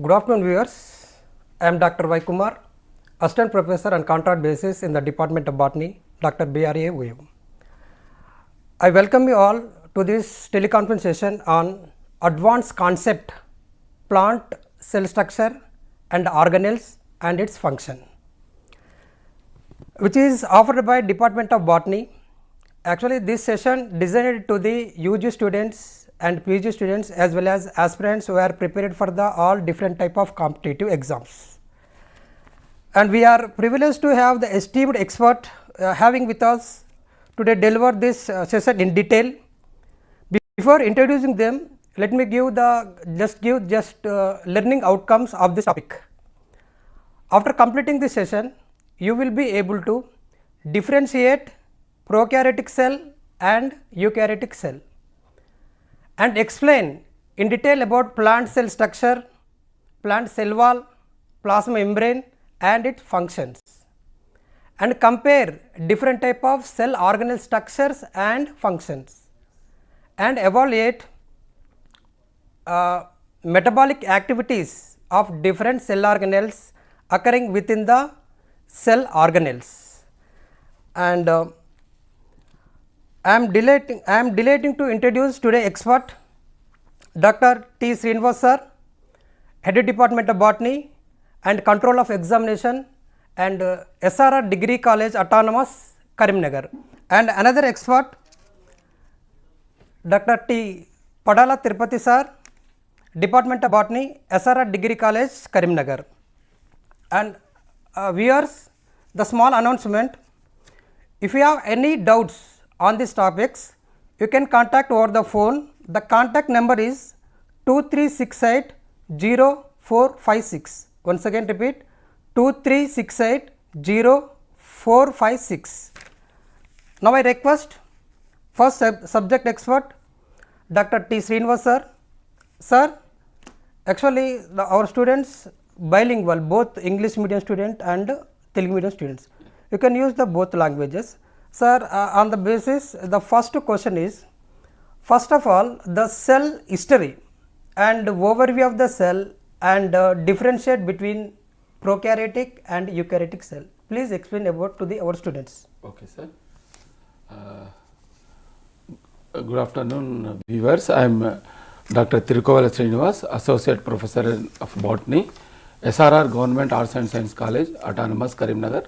Good afternoon, viewers. I am Dr. Y. Kumar, Assistant Professor on contract basis in the Department of Botany, Dr. BRAOU. I welcome you all to this teleconference session on advanced concept, plant cell structure and organelles and its function, which is offered by Department of Botany. Actually, this session designed to the UG students and PG students as well as aspirants who are prepared for the all different type of competitive exams. And we are privileged to have the esteemed expert having with us today deliver this session in detail. Before introducing them, let me give the learning outcomes of this topic. After completing this session, you will be able to differentiate prokaryotic cell and eukaryotic cell and explain in detail about plant cell structure, plant cell wall, plasma membrane and its functions, and compare different type of cell organelle structures and functions, and evaluate metabolic activities of different cell organelles occurring within the cell organelles. And I am delighting to introduce today expert Dr. T. Srinivas sir, Head of Department of Botany and Control of Examination and SRR Degree College Autonomous, Karimnagar, and another expert Dr. T. Padala Thirupathi sir, Department of Botany, SRR Degree College, Karimnagar. And viewers, the small announcement: if you have any doubts on these topics, you can contact over the phone. The contact number is 2368-0456. Once again repeat, 2368-0456. Now I request first subject expert Dr. T. Srinivas sir. Sir, actually our students bilingual, both English medium student and Telugu medium students. You can use the both languages. Sir, on the basis, the first question is, first of all, the cell history and overview of the cell and differentiate between prokaryotic and eukaryotic cell. Please explain about to our students. Okay, sir. Good afternoon, viewers. I am Dr. Tirukovela Srinivas, Associate Professor of Botany, SRR Government Arts and Science College, Autonomous, Karimnagar.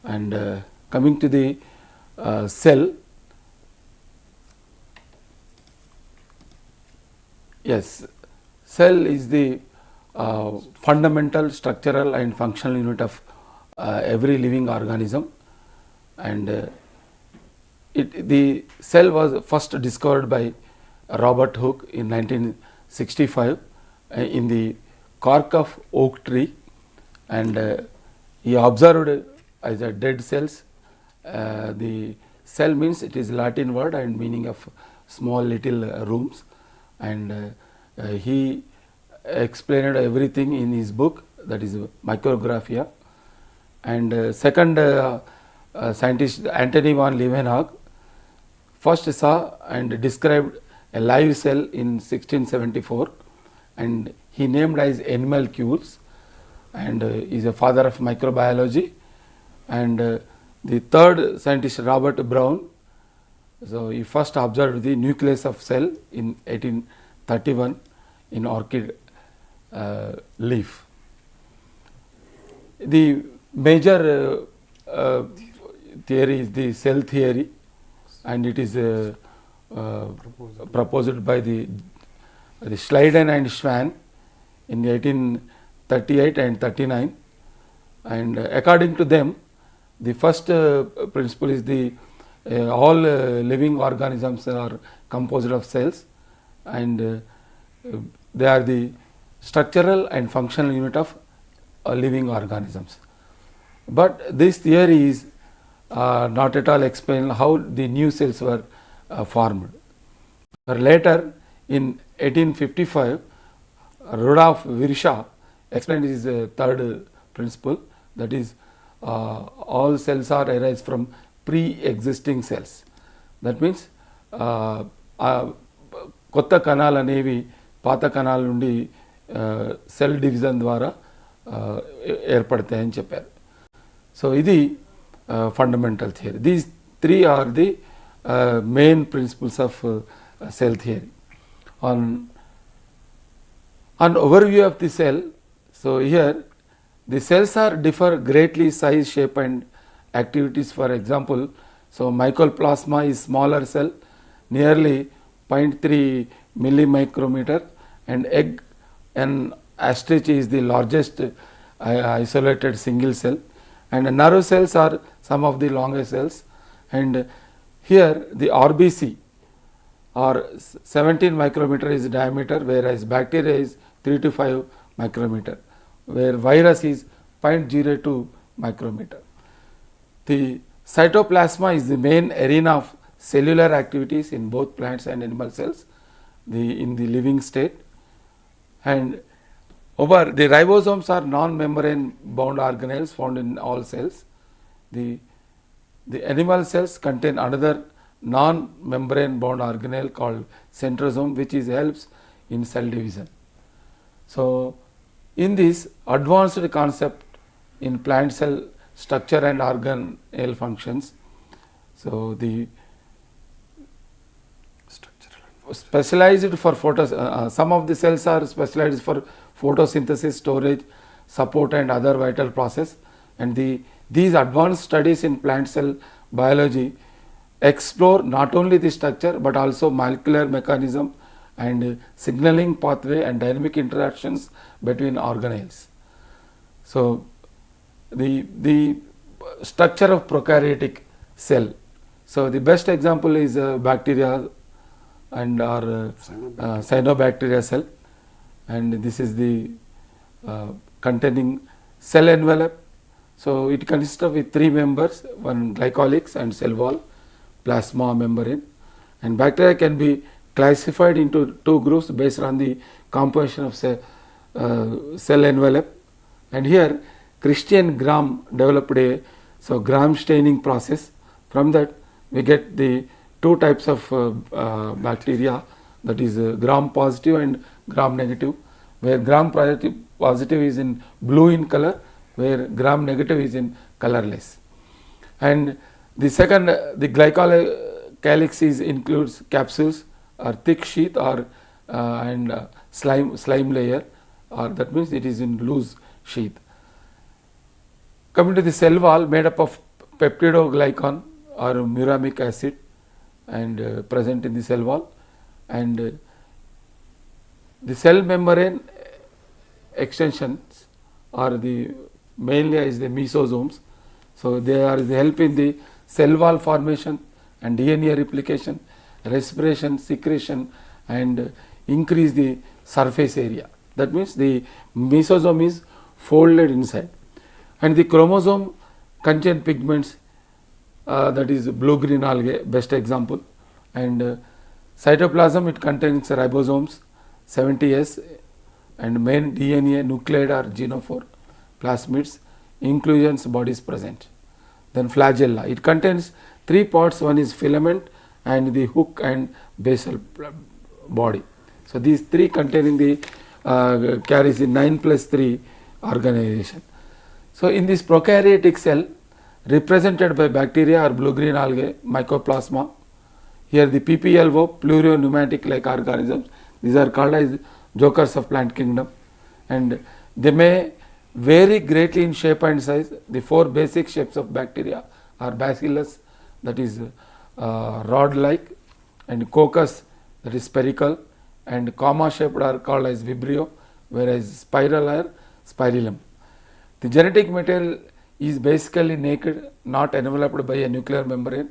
And coming to the cell, yes, cell is the fundamental structural and functional unit of every living organism, and the cell was first discovered by Robert Hooke in 1965 in the cork of oak tree, and he observed as a dead cells. The cell means it is Latin word and meaning of small little rooms, and he explained everything in his book, that is Micrographia. And second scientist Antony van Leeuwenhoek first saw and described a live cell in 1674, and he named as animalcules, and is a father of microbiology. And the third scientist Robert BRAOU, so he first observed the nucleus of cell in 1831 in orchid leaf. The major theory is the cell theory, and it is proposed by the Schleiden and Schwann in 1838 and 39, and according to them, the first principle is the all living organisms are composed of cells, and they are the structural and functional unit of living organisms. But this theory is not at all explain how the new cells were formed. Later in 1855, Rudolf Virchow explained his third principle, that is all cells are arise from pre-existing cells. That means కొత్త కణాలు అనేవి పాత కణాల నుండి cell division ద్వారా ఏర్పడతాయని చెప్పారు. So ఇది fundamental theory. These three are the main principles of cell theory. On overview of the cell, so here the cells are differ greatly size, shape and activities. For example, so mycoplasma is smaller cell, nearly 0.3 millimicrometer, and egg and ostrich is the largest isolated single cell, and nerve cells are some of the longest cells, and here the RBC or 17 micrometer is diameter, whereas bacteria is 3 to 5 micrometer, where virus is 0.02 micrometer. The cytoplasma is the main arena of cellular activities in both plants and animal cells in the living state. And over the ribosomes are non-membrane bound organelles found in all cells. The animal cells contain another non-membrane bound organelle called centrosome, which helps in cell division. So in this advanced concept in plant cell structure and organelle functions, so the specialized for some of the cells are specialized for photosynthesis, storage, support and other vital process, and these advanced studies in plant cell biology explore not only the structure but also molecular mechanism and signaling pathway and dynamic interactions between organelles. So the structure of prokaryotic cell. So the best example is bacteria and our cyanobacteria cell, and this is the containing cell envelope. So it consists of 3 members, one glycolics and cell wall, plasma membrane, and bacteria can be classified into 2 groups based on the composition of cell envelope. And here Christian Gram developed a Gram staining process. From that we get the 2 types of bacteria, that is Gram positive and Gram negative, where Gram positive is in blue in color, where Gram negative is in colorless. And the second, the glycocalyx includes capsules or thick sheath or and slime layer, or that means it is in loose sheath. Coming to the cell wall, made up of peptidoglycan or muramic acid and present in the cell wall, and the cell membrane extensions are mainly is the mesosomes. So they are helping the cell wall formation and DNA replication, respiration, secretion, and increase the surface area. That means the mesosome is folded inside, and the chromosome contain pigments, that is blue-green algae, best example, and cytoplasm, it contains ribosomes 70S and main DNA, nucleide or genophore, plasmids, inclusions, bodies present. Then flagella, it contains 3 parts, one is filament and the hook and basal body. So these 3 containing the carries the 9+3 organization. So in this prokaryotic cell represented by bacteria or blue-green algae, mycoplasma, here the PPLO, pluriopneumatic like organisms, these are called as jokers of plant kingdom, and they may vary greatly in shape and size. The 4 basic shapes of bacteria are bacillus, that is rod like, and coccus, that is spherical, and comma shaped are called as vibrio, whereas spiral are spirillum. The genetic material is basically naked, not enveloped by a nuclear membrane.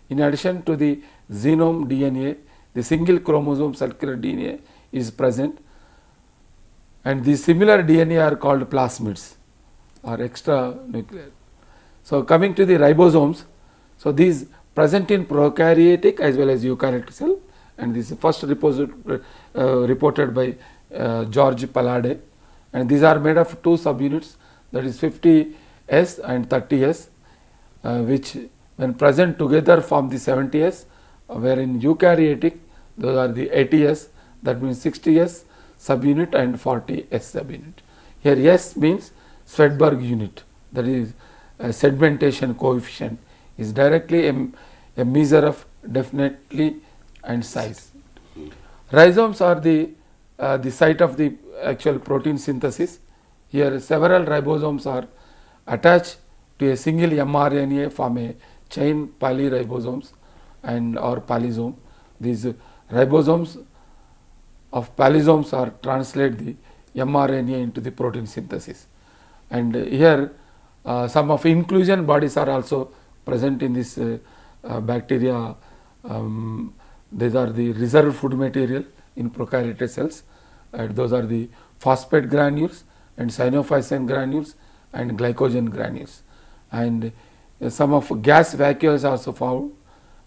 In addition to the genome DNA, the single chromosome circular DNA is present, and the similar DNA are called plasmids or extra nuclear. So coming to the ribosomes, so these present in prokaryotic as well as eukaryotic cell, and this is first reported by George Palade, and these are made of 2 subunits, that is 50S and 30S, which when present together form the 70S, where in eukaryotic those are the 80S, that means 60S, subunit and 40 S subunit. Here S means Swedberg unit, that is sedimentation coefficient, is directly a measure of definitely and size. Rhizomes are the site of the actual protein synthesis. Here several ribosomes are attached to a single mRNA, form a chain polyribosomes and or polysome. These ribosomes of polysomes are translate the mRNA into the protein synthesis. And here some of inclusion bodies are also present in this bacteria. These are the reserved food material in prokaryotic cells. Those are the phosphate granules and cyanophysin granules and glycogen granules. And some of gas vacuoles are also found.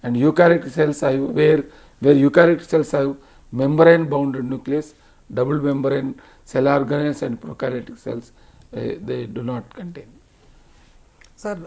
And eukaryotic cells have, where eukaryotic cells have membrane bounded nucleus, double membrane cell organelles, and prokaryotic cells they do not contain. Sir,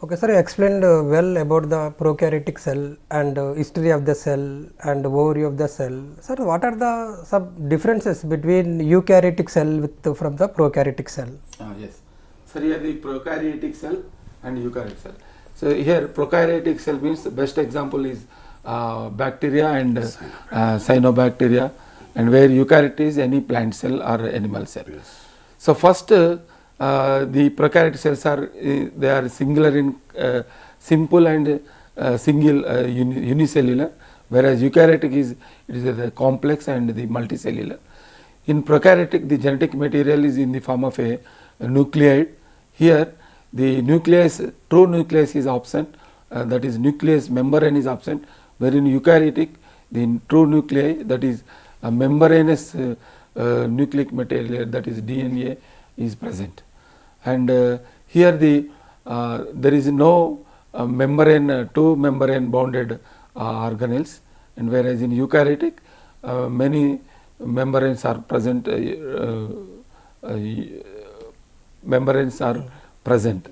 okay, sir, you explained well about the prokaryotic cell and history of the cell and overview of the cell. Sir, what are the some differences between eukaryotic cell from the prokaryotic cell? Yes. So here the prokaryotic cell and eukaryotic cell. So here prokaryotic cell means the best example is bacteria and cyanobacteria, and where eukaryotic is any plant cell or animal cell. Yes. So first the prokaryotic cells are they are singular in simple and single unicellular, whereas eukaryotic is the complex and the multicellular. In prokaryotic, the genetic material is in the form of a nucleide. Here the nucleus, true nucleus is absent, that is nucleus membrane is absent, where in eukaryotic the true nuclei, that is a membranous nucleic material, that is DNA, is present. And here there is no membrane, two membrane bounded organelles, and whereas in eukaryotic many membranes are present, membranes are present,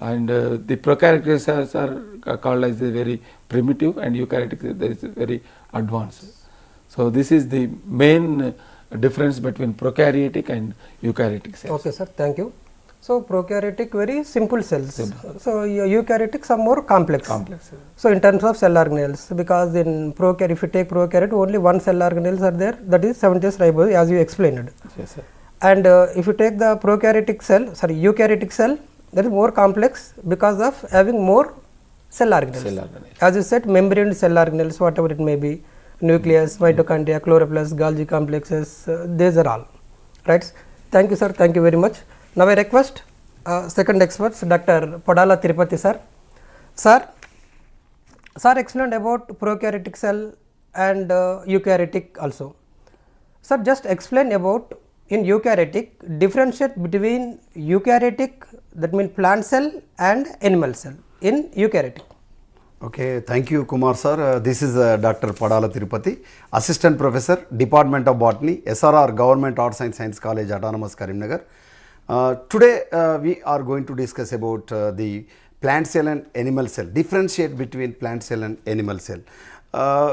and the prokaryotic cells are called as a very primitive, and eukaryotic is very advanced. So this is the main difference between prokaryotic and eukaryotic cells. Okay, sir, thank you. So prokaryotic very simple cells. So eukaryotic some more complex. So in terms of cell organelles, because in prokaryote, if you take prokaryote, only one cell organelles are there, that is 70S ribose, as you explained. Yes, sir. And if you take the prokaryotic cell, sorry, eukaryotic cell, that is more complex because of having more cell organelles. As you said, membrane cell organelles, whatever it may be, nucleus, mitochondria, chloroplast, Golgi complexes, these are all. Right? Thank you, sir. Thank you very much. Now I request second experts, Dr. Padala Thirupathi, sir. Sir explained about prokaryotic cell and eukaryotic also. Sir, just explain about in eukaryotic, differentiate between eukaryotic, that means plant cell, and animal cell in eukaryotic. Okay, thank you, Kumar sir. This is Dr. Padala Thirupathi, Assistant Professor, Department of Botany, SRR Government Arts and Science College, Autonomous Karimnagar. Today we are going to discuss about the plant cell and animal cell, differentiate between plant cell and animal cell.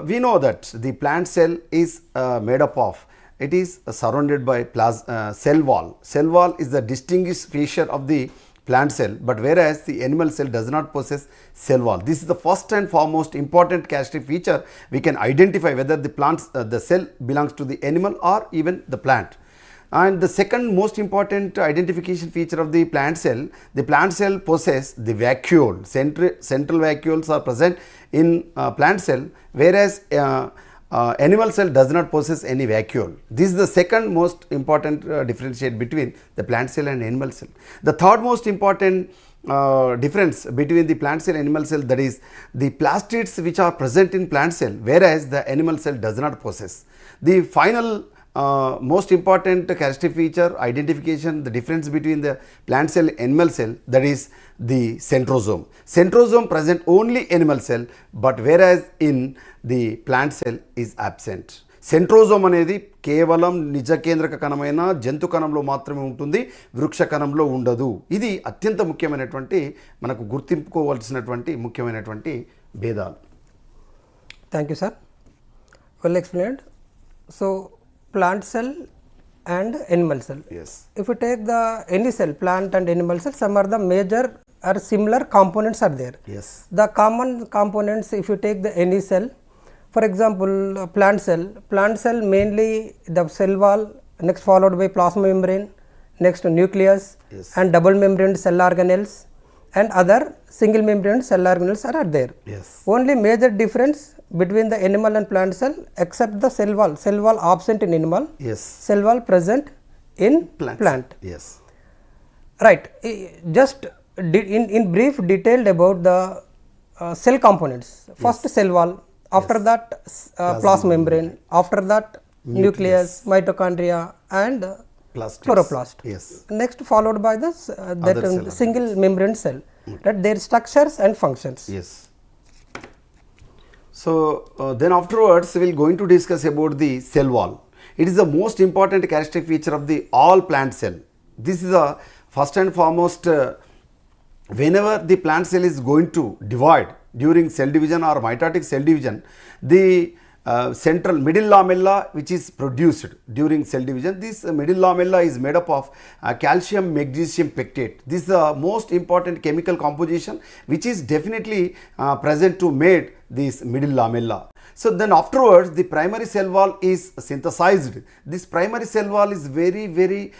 We know that the plant cell is made up of, it is surrounded by cell wall. Cell wall is the distinguished feature of the plant cell, but whereas the animal cell does not possess cell wall. This is the first and foremost important characteristic feature we can identify whether the cell belongs to the animal or even the plant. And the second most important identification feature of the plant cell possesses the vacuole. Central vacuoles are present in plant cell, whereas animal cell does not possess any vacuole. This is the second most important differentiate between the plant cell and animal cell. The third most important difference between the plant cell and animal cell, that is the plastids which are present in plant cell, whereas the animal cell does not possess. The final most important characteristic feature identification, the difference between the plant cell and animal cell, that is the centrosome. Centrosome present only animal cell, but whereas in the plant cell is absent. Centrosome అనేది కేవలం నిజ కేంద్రక కణమైన జంతు కణంలో మాత్రమే ఉంటుంది, వృక్ష కణంలో ఉండదు. ఇది అత్యంత ముఖ్యమైనటువంటి మనకు గుర్తింపుకోవాల్సినటువంటి ముఖ్యమైనటువంటి భేదాలు. Thank you sir, well explained. So plant cell and animal cell. Yes. If you take the any cell, plant and animal cell, some are the major or similar components are there. Yes. The common components, if you take the any cell, for example, plant cell mainly the cell wall, next followed by plasma membrane, next nucleus, Yes. and double membrane cell organelles, and other single membrane cell organelles are there. Yes. Only major difference between the animal and plant cell, except the cell wall absent in animal, Yes. cell wall present in plant. Yes. Right. Just in brief detailed about the cell components. First cell wall, after that plasma membrane, after that nucleus, mitochondria, and chloroplast. Yes. Next followed by the cell single membrane cell. That their structures and functions. Yes. So then afterwards we will going to discuss about the cell wall. It is the most important characteristic feature of the all plant cell. This is a first and foremost whenever the plant cell is going to divide during cell division or mitotic cell division, the central middle lamella which is produced during cell division, this middle lamella is made up of calcium magnesium pectate. This is the most important chemical composition which is definitely present to made this middle lamella. So then afterwards the primary cell wall is synthesized. This primary cell wall is very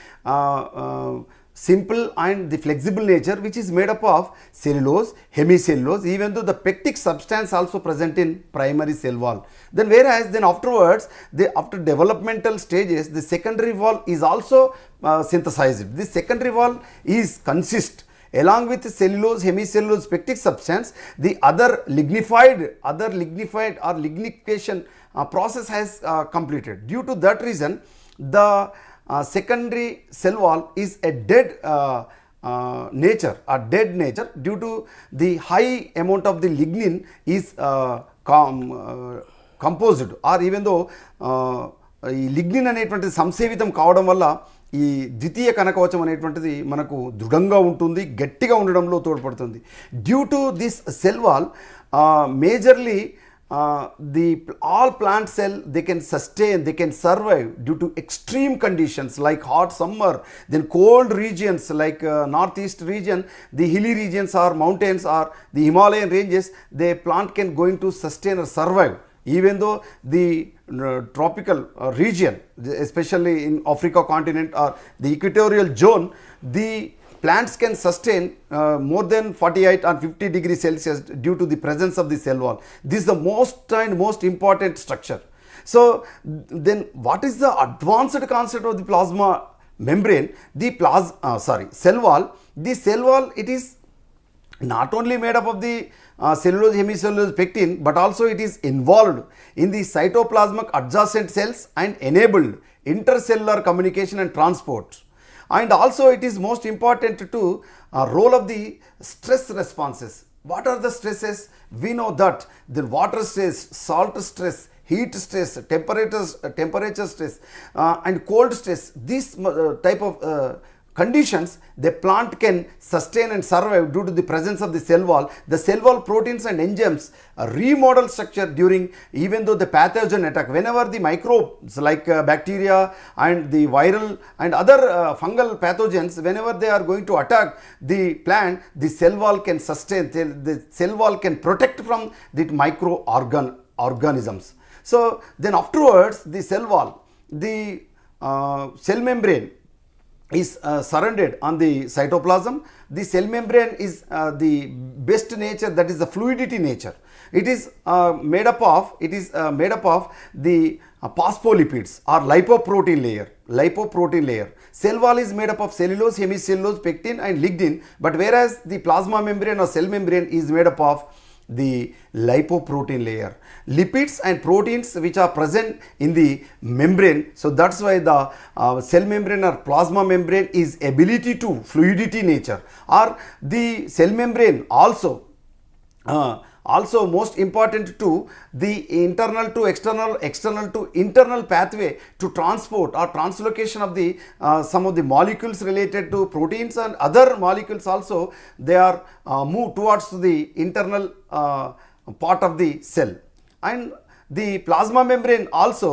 simple and the flexible nature, which is made up of cellulose, hemicellulose, even though the pectic substance also present in primary cell wall. Then whereas then afterwards, after developmental stages, the secondary wall is also synthesized. This secondary wall is consist along with cellulose, hemicellulose, pectic substance, the other lignified or lignification process has completed. Due to that reason, the secondary cell wall is a dead nature due to the high amount of the lignin is composed, or even though ఈ lignin అనేటువంటిది సంసేవితం కావడం వల్ల ఈ ద్వితీయ కనకవచం అనేటువంటిది మనకు దృఢంగా ఉంటుంది, గట్టిగా ఉండడంలో తోడ్పడుతుంది. Due to this cell wall majorly all plant cell they can sustain, they can survive due to extreme conditions like hot summer, then cold regions like northeast region, the hilly regions or mountains or the Himalayan ranges, the plant can going to sustain or survive. Even though the tropical region, especially in Africa continent or the equatorial zone, the plants can sustain more than 48 or 50 degrees Celsius due to the presence of the cell wall. This is the most important structure. So then what is the advanced concept of the plasma membrane? The cell wall. The cell wall, it is not only made up of the cellulose, hemicellulose, pectin, but also it is involved in the cytoplasmic adjacent cells and enabled intercellular communication and transport. And also it is most important to role of the stress responses. What are the stresses? We know that the water stress, salt stress, heat stress, temperature stress and cold stress, this type of conditions the plant can sustain and survive due to the presence of the cell wall. The cell wall proteins and enzymes remodel structure during even though the pathogen attack. Whenever the microbes like bacteria and the viral and other fungal pathogens, whenever they are going to attack the plant, the cell wall can sustain, the cell wall can protect from the microorganisms. So then afterwards the cell wall, the cell membrane is surrounded on the cytoplasm. The cell membrane is the best nature, that is the fluidity nature. It is made up of the phospholipids or lipoprotein layer. Cell wall is made up of cellulose, hemicellulose, pectin and lignin, but whereas the plasma membrane or cell membrane is made up of the lipoprotein layer. Lipids and proteins which are present in the membrane. So that's why the cell membrane or plasma membrane is ability to fluidity nature, or the cell membrane also most important to the internal to external, external to internal pathway to transport or translocation of the some of the molecules related to proteins and other molecules also, they are moved towards the internal part of the cell. And the plasma membrane also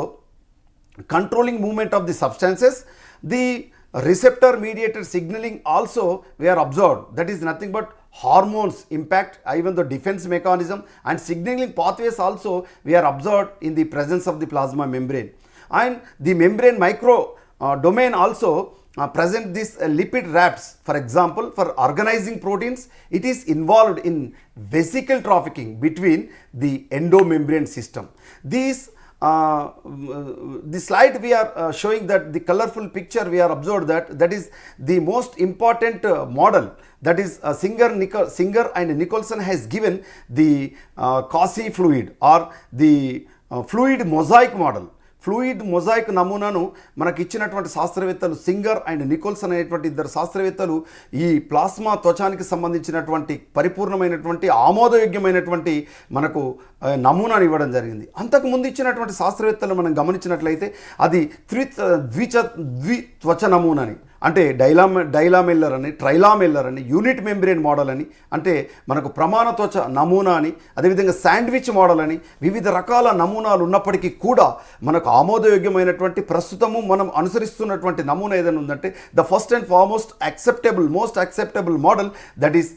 controlling movement of the substances. The receptor mediated signaling also we are observed, that is nothing but hormones impact even the defense mechanism, and signaling pathways also we are observed in the presence of the plasma membrane. And the membrane micro domain also present these lipid wraps. For example, for organizing proteins, it is involved in vesicle trafficking between the endomembrane system. These the slide we are showing, that the colorful picture we are observed, that is the most important model, that is Singer and Nicholson has given the Cauchy fluid or the fluid mosaic model. Fluid mosaic నమూనాను మనకి ఇచ్చినటువంటి శాస్త్రవేత్తలు singer and Nicholson అనేటువంటి ఇద్దరు శాస్త్రవేత్తలు ఈ plasma త్వచానికి సంబంధించినటువంటి పరిపూర్ణమైనటువంటి ఆమోదయోగ్యమైనటువంటి మనకు నమూనాను ఇవ్వడం జరిగింది. అంతకుముందు ఇచ్చినటువంటి శాస్త్రవేత్తలు మనం గమనించినట్లయితే అది ద్విత్వచ నమూనాని, అంటే డైలామెల్లర్ అని, ట్రైలామెల్లర్ అని, యూనిట్ మెంబ్రేన్ మోడల్ అని, అంటే మనకు ప్రమాణ త్వచ నమూనా అని, అదేవిధంగా శాండ్విచ్ మోడల్ అని, వివిధ రకాల నమూనాలు ఉన్నప్పటికీ కూడా మనకు ఆమోదయోగ్యమైనటువంటి ప్రస్తుతము మనం అనుసరిస్తున్నటువంటి నమూనా ఏదైనా ఉందంటే the first and foremost most acceptable model, that is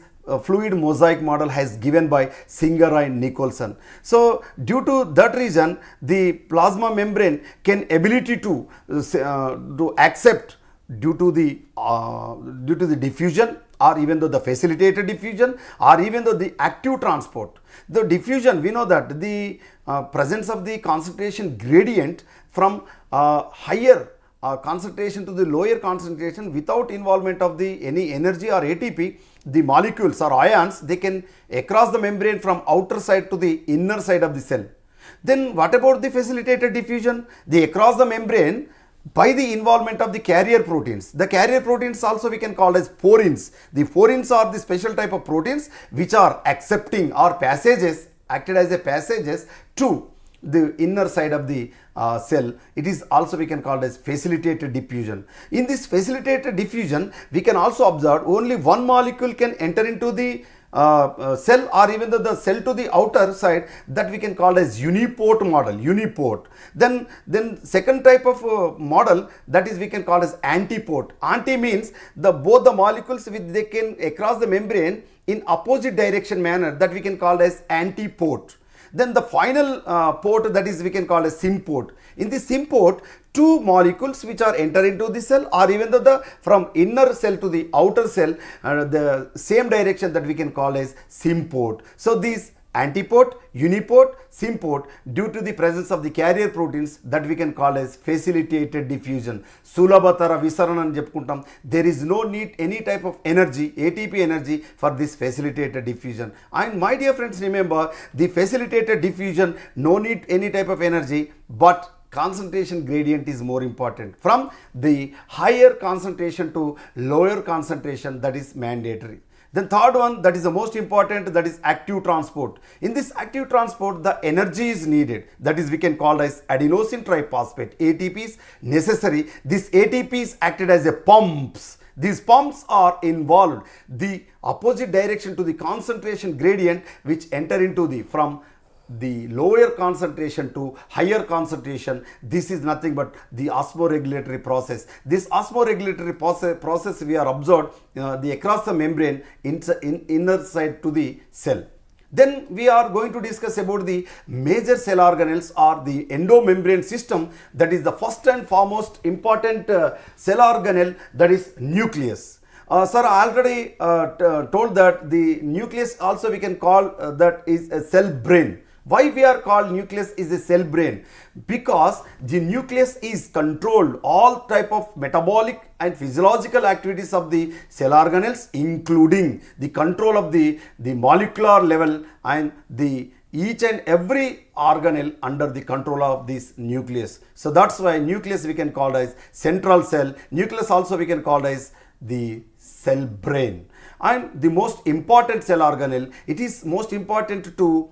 fluid mosaic model has given by Singer and Nicholson. So due to that reason, the plasma membrane can ability to accept due to the diffusion, or even though the facilitated diffusion, or even though the active transport. The diffusion, we know that the presence of the concentration gradient from higher concentration to the lower concentration without involvement of the any energy or ATP, the molecules or ions, they can across the membrane from outer side to the inner side of the cell. Then what about the facilitated diffusion? The across the membrane by the involvement of the carrier proteins. The carrier proteins also we can call as porins. The porins are the special type of proteins which are accepting or passages, acted as a passages to the inner side of the cell. It is also we can call as facilitated diffusion. In this facilitated diffusion, we can also observe only one molecule can enter into the cell, or even the cell to the outer side, that we can call as uniport model. Then second type of model, that is we can call as antiport. Anti means both the molecules which they can across the membrane in opposite direction manner, that we can call as antiport. Then the final port, that is we can call as symport. In the symport, two molecules which are enter into the cell, or even the from inner cell to the outer cell, the same direction, that we can call as symport. So these antiport, uniport, symport, due to the presence of the carrier proteins, that we can call as facilitated diffusion. Sulabhatara visarana అని చెప్పుకుంటాం. There is no need any type of energy, ATP energy, for this facilitated diffusion. And my dear friends, remember, the facilitated diffusion no need any type of energy, but concentration gradient is more important. From the higher concentration to lower concentration, that is mandatory. Then third one, that is the most important, that is active transport. In this active transport, the energy is needed, that is we can call as adenosine triphosphate, ATPs necessary. These ATPs acted as a pumps. These pumps are involved the opposite direction to the concentration gradient, which enter into the from the lower concentration to higher concentration. This is nothing but the osmoregulatory process. This osmoregulatory process we are observed the across the membrane in inner side to the cell. Then we are going to discuss about the major cell organelles or the endomembrane system, that is the first and foremost important cell organelle, that is nucleus. Sir, I already told that the nucleus also we can call that is a cell brain. Why we are called nucleus is a cell brain? Because the nucleus is controlled all type of metabolic and physiological activities of the cell organelles, including the control of the molecular level and the each and every organelle under the control of this nucleus. So that's why nucleus we can call as central cell. Nucleus also we can call as the cell brain. And the most important cell organelle, it is most important to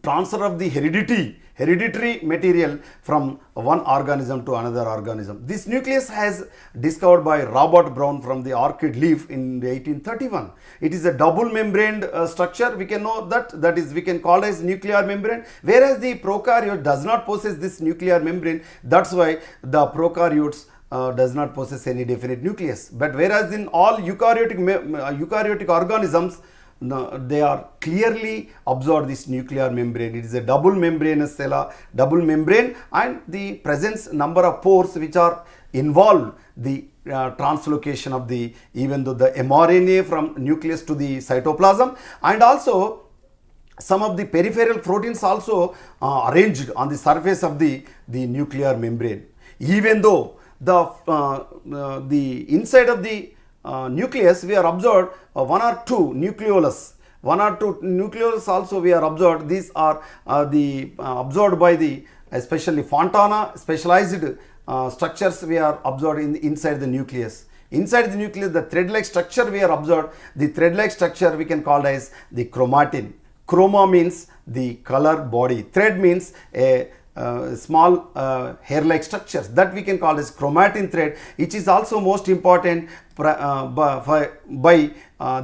transfer of the hereditary material from one organism to another organism. This nucleus has discovered by Robert Brown from the orchid leaf in 1831. It is a double membraned structure. We can know that is we can call as nuclear membrane, whereas the prokaryote does not possess this nuclear membrane. That's why the prokaryotes does not possess any definite nucleus. But whereas in all eukaryotic organisms, they are clearly absorb this nuclear membrane. It is a double membranous cell, double membrane, and the presence number of pores which are involved the translocation of the even though the mRNA from nucleus to the cytoplasm, and also some of the peripheral proteins also arranged on the surface of the nuclear membrane. Even though the inside of the nucleus we are observed one or two nucleolus also we are observed. These are observed by the especially Fontana specialized structures we are observed inside the nucleus. Inside the nucleus, the thread-like structure we are observed. The thread-like structure we can call as the chromatin. Chroma means the color body. Thread means a small hair-like structures that we can call as chromatin thread, which is also most important by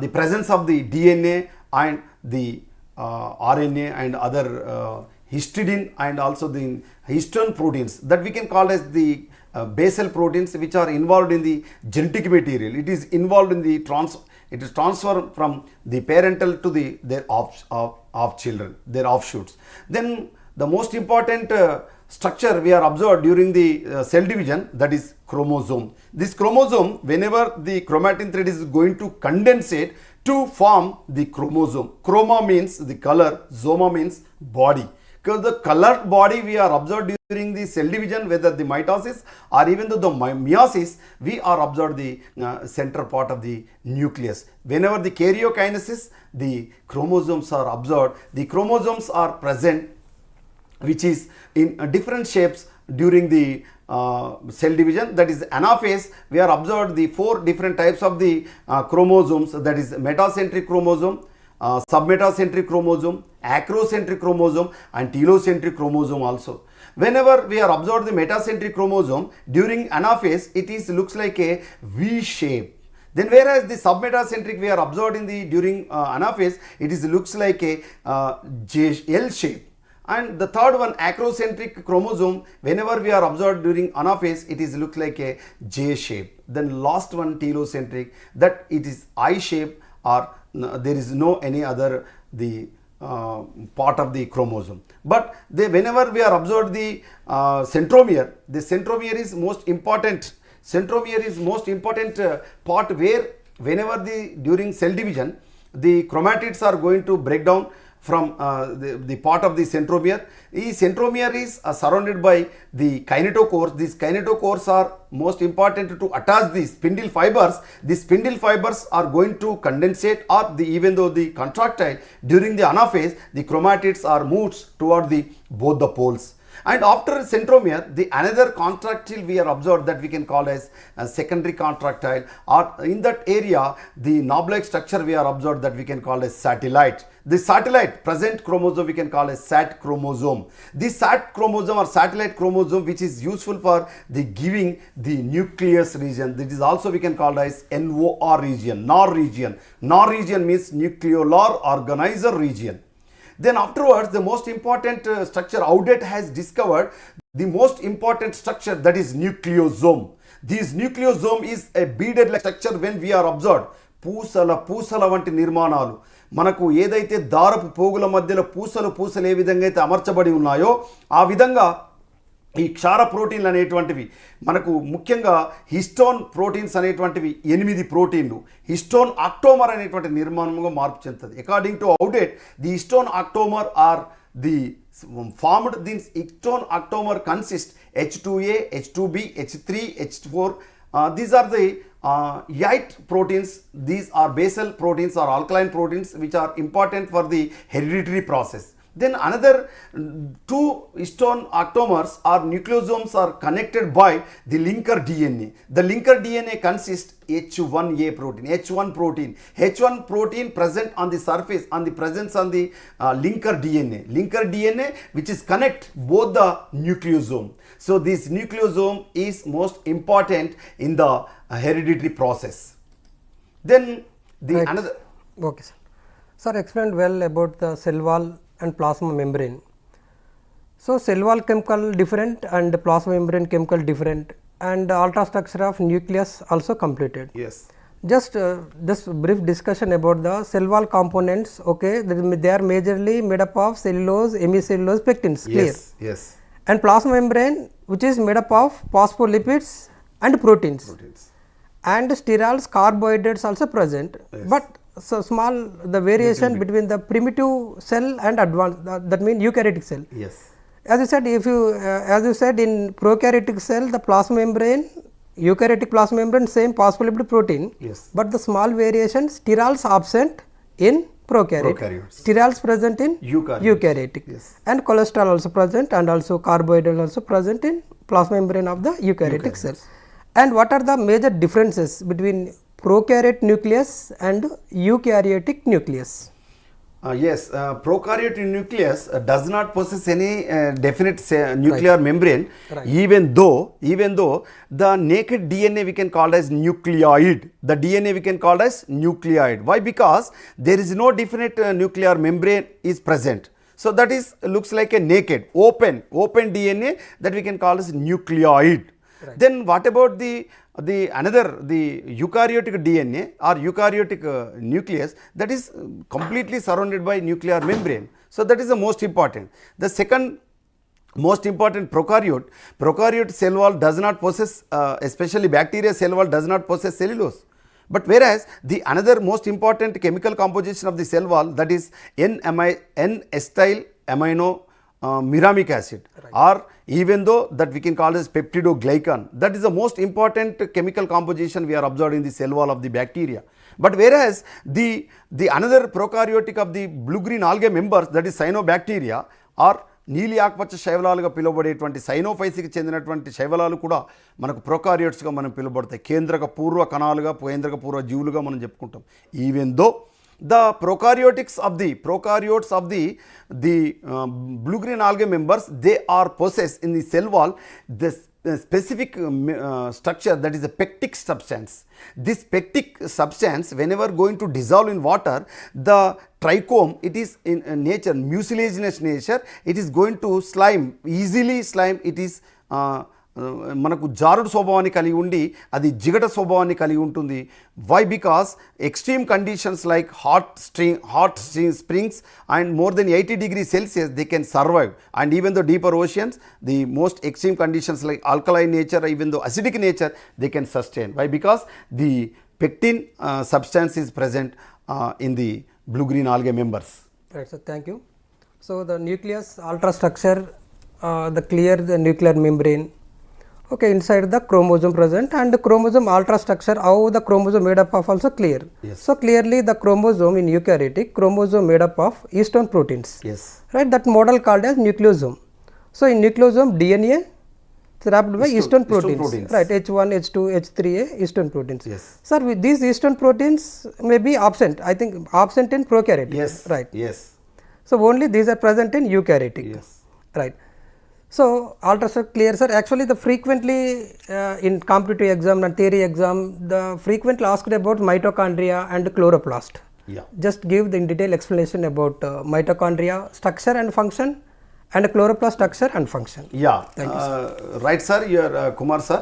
the presence of the DNA and the RNA and other histidine and also the histone proteins that we can call as the basal proteins, which are involved in the genetic material. It is involved in the it is transferred from the parental to their children, their offshoots. Then the most important structure we are observed during the cell division, that is chromosome. This chromosome, whenever the chromatin thread is going to condensate to form the chromosome. Chroma means the color, zoma means body. Because the colored body we are observed during the cell division, whether the mitosis or even though the meiosis, we are observed the center part of the nucleus. Whenever the karyokinesis, the chromosomes are observed. The chromosomes are present, which is in different shapes during the cell division. That is anaphase. We are observed the 4 different types of the chromosomes, that is metacentric chromosome, submetacentric chromosome, acrocentric chromosome and telocentric chromosome also. Whenever we are observed the metacentric chromosome during anaphase, it looks like a V shape. Then whereas the submetacentric we are observed in the during anaphase, it looks like a L shape. And the third one, acrocentric chromosome, whenever we are observed during anaphase, it looks like a J shape. Then last one, telocentric, that it is I shape, or there is no any other the part of the chromosome. But whenever we are observed the centromere, the centromere is most important. Centromere is most important part where whenever during cell division, the chromatids are going to break down from the part of the centromere. The centromere is surrounded by the kinetochores. These kinetochores are most important to attach the spindle fibers. The spindle fibers are going to condensate, or even though the contractile during the anaphase, the chromatids are moved toward both the poles. And after centromere, the another contractile we are observed that we can call as secondary contractile, or in that area the knob-like structure we are observed that we can call as satellite. The satellite present chromosome we can call as SAT chromosome. This SAT chromosome or satellite chromosome, which is useful for the giving the nucleus region, that is also we can call as NOR region, NOR region. NOR region means nucleolar organizer region. Then afterwards, the most important structure Audet has discovered, the most important structure, that is nucleosome. This nucleosome is a beaded-like structure when we are observed. పూసల వంటి నిర్మాణాలు మనకు ఏదైతే దారపు పోగుల మధ్యలో పూసలు ఏ విధంగా అయితే అమర్చబడి ఉన్నాయో ఆ విధంగా ఈ క్షార ప్రోటీన్లు అనేటువంటివి మనకు ముఖ్యంగా హిస్టోన్ ప్రోటీన్స్ అనేటువంటివి 8 ప్రోటీన్లు హిస్టోన్ ఆక్టోమర్ అనేటువంటి నిర్మాణంగా మార్పు చెందుతుంది. According to Oudet, the histone octamer are the formed. This histone octamer consists H2A, H2B, H3, H4. These are the 8 proteins. These are basal proteins or alkaline proteins which are important for the hereditary process. Then another two histone octamers or nucleosomes are connected by the linker DNA. The linker DNA consists H1A protein, H1 protein. H1 protein present on the surface, on the presence on the linker DNA. Linker DNA which is connect both the nucleosome. So this nucleosome is most important in the hereditary process. Then the Right. another. Okay, sir. Sir explained well about the cell wall and plasma membrane. So cell wall chemical different and plasma membrane chemical different, and ultrastructure of nucleus also completed. Yes. Just brief discussion about the cell wall components. Okay, they are majorly made up of cellulose, hemicellulose, pectins. Clear. Yes. Yes. And plasma membrane, which is made up of phospholipids and proteins. Proteins. And sterols, carbohydrates also present, Yes. but so small the variation between the primitive cell and advanced, that means eukaryotic cell. Yes. As you said, if you as you said, in prokaryotic cell the plasma membrane, eukaryotic plasma membrane same phospholipid protein, Yes. but the small variation sterols absent in prokaryote, Prokaryotes. sterols present in Eukaryotes. eukaryotic, Yes. and cholesterol also present, and also carbohydrate also present in plasma membrane of the eukaryotic cell. And what are the major differences between prokaryote nucleus and eukaryotic nucleus? Yes, prokaryotic nucleus does not possess any definite nuclear membrane, Right. even though the naked DNA we can call as nucleoid. The DNA we can call as nucleoid. Why? Because there is no definite nuclear membrane is present. So that is looks like a naked, open DNA that we can call as nucleoid. Right. Then what about the eukaryotic DNA or eukaryotic nucleus that is completely surrounded by nuclear membrane. So that is the most important. The second most important, prokaryote cell wall does not possess, especially bacteria cell wall does not possess cellulose. But whereas the another most important chemical composition of the cell wall, that is N-acetyl amino muramic acid, or even though that we can call as peptidoglycan, that is the most important chemical composition we are observed in the cell wall of the bacteria. But whereas the another prokaryotic of the blue green algae members, that is cyanobacteria, or నీలి ఆకుపచ్చ శైవలాలుగా పిలువబడేటువంటి సైనోఫైసికి చెందినటువంటి శైవలాలు కూడా మనకు ప్రొకారియోట్స్గా మనం పిలువబడతాయి. కేంద్రక పూర్వ కణాలుగా, కేంద్రక పూర్వ జీవులుగా మనం చెప్పుకుంటాం. Even though the prokaryotes of the blue green algae members, they are possessed in the cell wall this specific structure, that is a pectic substance. This pectic substance, whenever going to dissolve in water, the trichome, it is in nature mucilaginous nature, it is going to easily slime, it is మనకు జారుడు స్వభావాన్ని కలిగి ఉండి అది జిగట స్వభావాన్ని కలిగి ఉంటుంది. Why? Because extreme conditions like hot springs and more than 80 degrees Celsius they can survive, and even though deeper oceans, the most extreme conditions like alkaline nature, even though acidic nature, they can sustain. Why? Because the pectin substance is present in the blue green algae members. Right, so thank you. So the nucleus ultrastructure, the nuclear membrane, okay, inside the chromosome present, and the chromosome ultrastructure, how the chromosome made up of also clear. Yes. So clearly the chromosome in eukaryotic, chromosome made up of histone proteins. Yes. Right, that model called as nucleosome. So in nucleosome DNA is wrapped by histone proteins. Right, H1, H2, H3A histone proteins. Yes. Sir, with these histone proteins may be absent, I think absent in prokaryotic. Yes. Right. Yes. So only these are present in eukaryotic. Yes. Right. So ultrastructure clear, sir. Actually, the frequently in competitive exam and theory exam, the frequently asked about mitochondria and chloroplast. Yeah. Just give the in detail explanation about mitochondria structure and function, and chloroplast structure and function. Yeah. Thank you, Right, sir. You are Kumar, sir.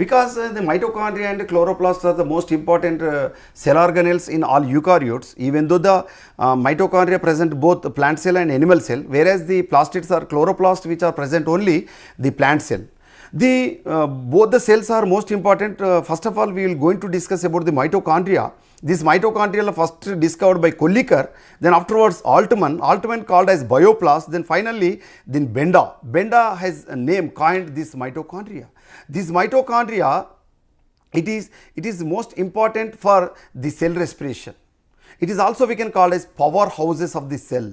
Because the mitochondria and chloroplast are the most important cell organelles in all eukaryotes, even though the mitochondria present both plant cell and animal cell, whereas the plastids are chloroplast which are present only the plant cell. Both the cells are most important. First of all, we will going to discuss about the mitochondria. This mitochondria first discovered by Kollikar, then afterwards Altman called as bioplast, then finally Benda. Benda has a name coined this mitochondria. This mitochondria, it is most important for the cell respiration. It is also we can call as powerhouses of the cell.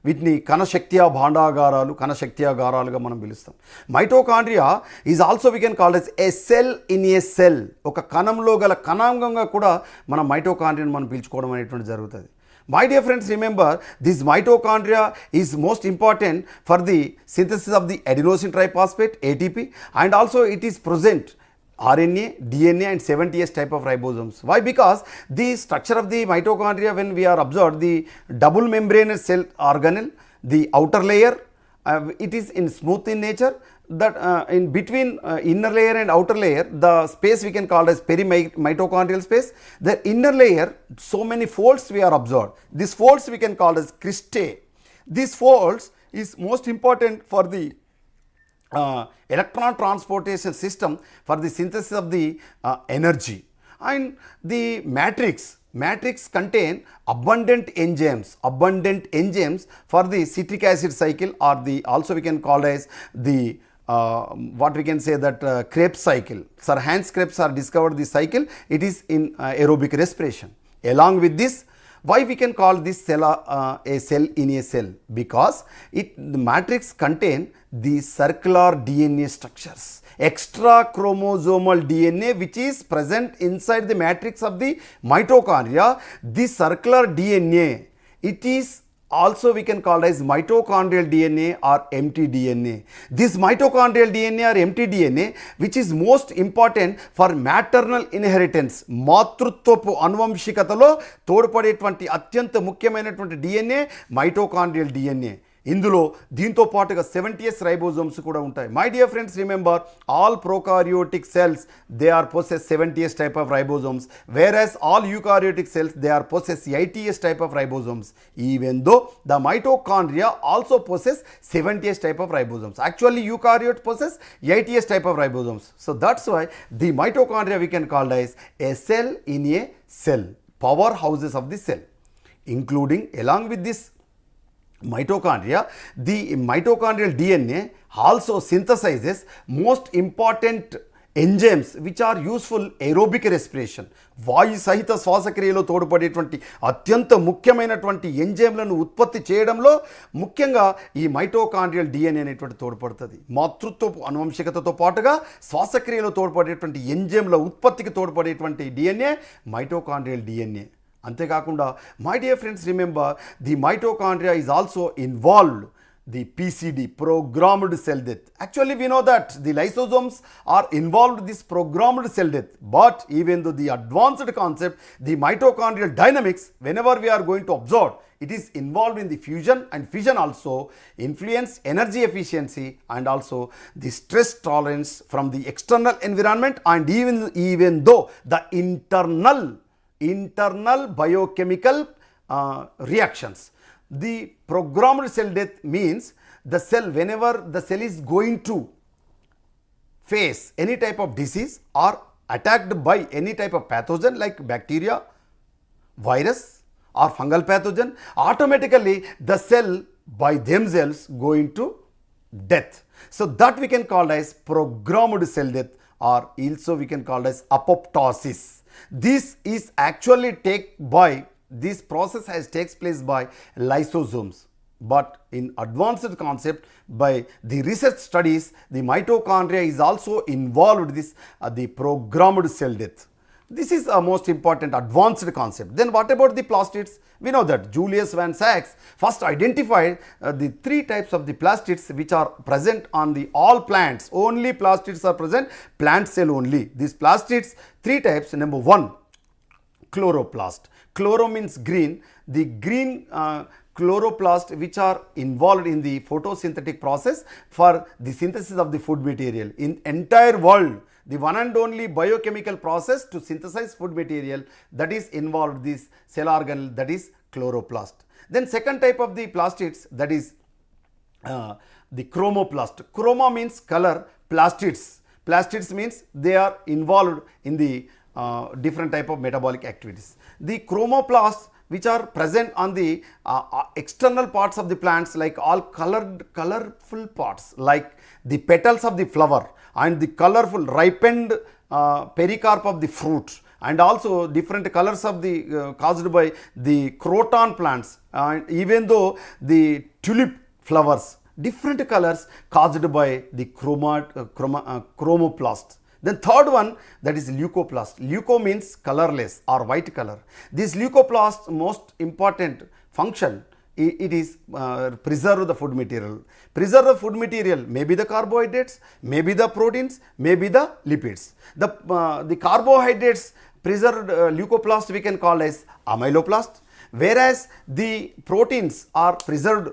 వీటిని కణశక్తియ భాండాగారాలు, కణశక్తియాగారాలుగా మనం పిలుస్తాం. Mitochondria is also we can called as A cell in a cell. ఒక కణంలో గల కణాంగంగా కూడా మన మైటోకాండ్రియాను మనం పిలుచుకోవడం అనేటువంటి జరుగుతుంది. My dear friends, remember this mitochondria is most important for the synthesis of the adenosine triphosphate ATP, and also it is present RNA, DNA and 70S type of ribosomes. Why? Because the structure of the mitochondria, when we are observed, the double membranous cell organelle, the outer layer, it is in smooth in nature, that in between inner layer and outer layer, the space we can call as perimitochondrial space. The inner layer, so many folds we are observed. These folds we can call as cristae. These folds is most important for the electron transportation system for the synthesis of the energy. And the matrix contain abundant enzymes for the citric acid cycle, or the also we can call as the what we can say that Krebs cycle. Sir Hans Krebs are discovered this cycle. It is in aerobic respiration. Along with this, why we can call this cell a cell in a cell? Because the matrix contain the circular DNA structures, extra chromosomal DNA which is present inside the matrix of the mitochondria. This circular DNA, it is also we can call as mitochondrial DNA or mtDNA. This mitochondrial DNA or mtDNA, which is most important for maternal inheritance, మాతృత్వపు అనువంశికతలో తోడ్పడేటువంటి అత్యంత ముఖ్యమైనటువంటి DNA mitochondrial DNA. ఇందులో దీంతో పాటుగా 70S ribosomes కూడా ఉంటాయి. My dear friends, remember all prokaryotic cells they are possess 70S type of ribosomes, whereas all eukaryotic cells they are possess 80S type of ribosomes, even though the mitochondria also possess 70S type of ribosomes. Actually eukaryote possess 80S type of ribosomes. So that's why the mitochondria we can call as a cell in a cell, powerhouses of the cell, including along with this mitochondria, the mitochondrial DNA also synthesizes most important enzymes which are useful aerobic respiration. వాయు సహిత శ్వాసక్రియలో తోడ్పడేటువంటి అత్యంత ముఖ్యమైనటువంటి ఎంజైమ్లను ఉత్పత్తి చేయడంలో ముఖ్యంగా ఈ mitochondrial DNA అనేటువంటి తోడ్పడుతుంది. మాతృత్వపు అనువంశికతతో పాటుగా శ్వాసక్రియలో తోడ్పడేటువంటి ఎంజైమ్ల ఉత్పత్తికి తోడ్పడేటువంటి DNA మైటోకాండ్రియల్ DNA. అంతేకాకుండా my dear friends, remember the mitochondria is also involved the PCD, programmed cell death. Actually we know that the lysosomes are involved in this programmed cell death, but even though the advanced concept, the mitochondrial dynamics, whenever we are going to observe, it is involved in the fusion, and fission also influence energy efficiency and also the stress tolerance from the external environment, and even though the internal biochemical reactions. The programmed cell death means the cell, whenever the cell is going to face any type of disease or attacked by any type of pathogen like bacteria, virus or fungal pathogen, automatically the cell by themselves go into death. So that we can call as programmed cell death, or also we can call as apoptosis. This is actually this process takes place by lysosomes, but in advanced concept by the research studies, the mitochondria is also involved in this the programmed cell death. This is a most important advanced concept. Then what about the plastids? We know that Julius Van Sachs first identified the 3 types of the plastids which are present on the all plants. Only plastids are present, plant cell only. These plastids 3 types. Number 1, chloroplast. Chloro means green. The green chloroplast which are involved in the photosynthetic process for the synthesis of the food material. In entire world, the one and only biochemical process to synthesize food material that is involved this cell organelle, that is chloroplast. Then second type of the plastids, that is the chromoplast. Chroma means color, plastids means they are involved in the different type of metabolic activities. The chromoplasts which are present on the external parts of the plants, like all colorful parts like the petals of the flower and the colorful ripened pericarp of the fruit and also different colors of the caused by the croton plants, and even though the tulip flowers, different colors caused by the chromoplast. Then third one, that is leucoplast. Leuco means colorless or white color. This leucoplast most important function, it is preserve the food material. Preserve the food material, maybe the carbohydrates, maybe the proteins, maybe the lipids. The carbohydrates preserved leucoplast we can call as amyloplast, whereas the proteins are preserved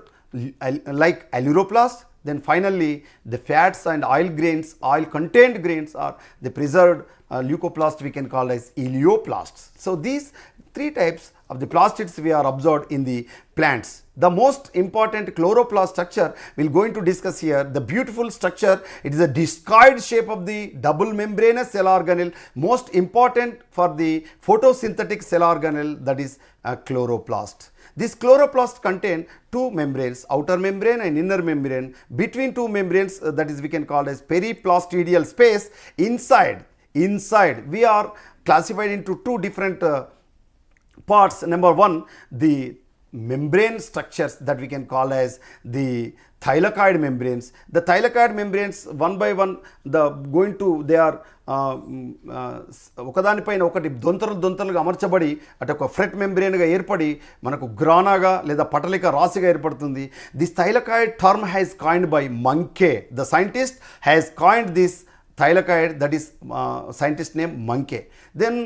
like alluroplast. Then finally, the fats and oil grains, oil contained grains are the preserved leucoplast we can call as elaioplasts. So these three types of the plastids we are observed in the plants. The most important chloroplast structure we are going to discuss here. The beautiful structure, it is a discoid shape of the double membranous cell organelle, most important for the photosynthetic cell organelle, that is a chloroplast. This chloroplast contain two membranes, outer membrane and inner membrane. Between two membranes, that is we can call as periplastidial space. Inside we are classified into two different parts. Number one, the membrane structures that we can call as the thylakoid membranes. The thylakoid membranes, one by one, they are ఒకదానిపైన ఒకటి దొంతలుగా అమర్చబడి అటు ఒక fret మెంబ్రేన్గా ఏర్పడి మనకు గ్రానాగా లేదా పటలిక రాశిగా ఏర్పడుతుంది. This thylakoid term has coined by Munke. The scientist has coined this thylakoid, that is scientist name Munke. Then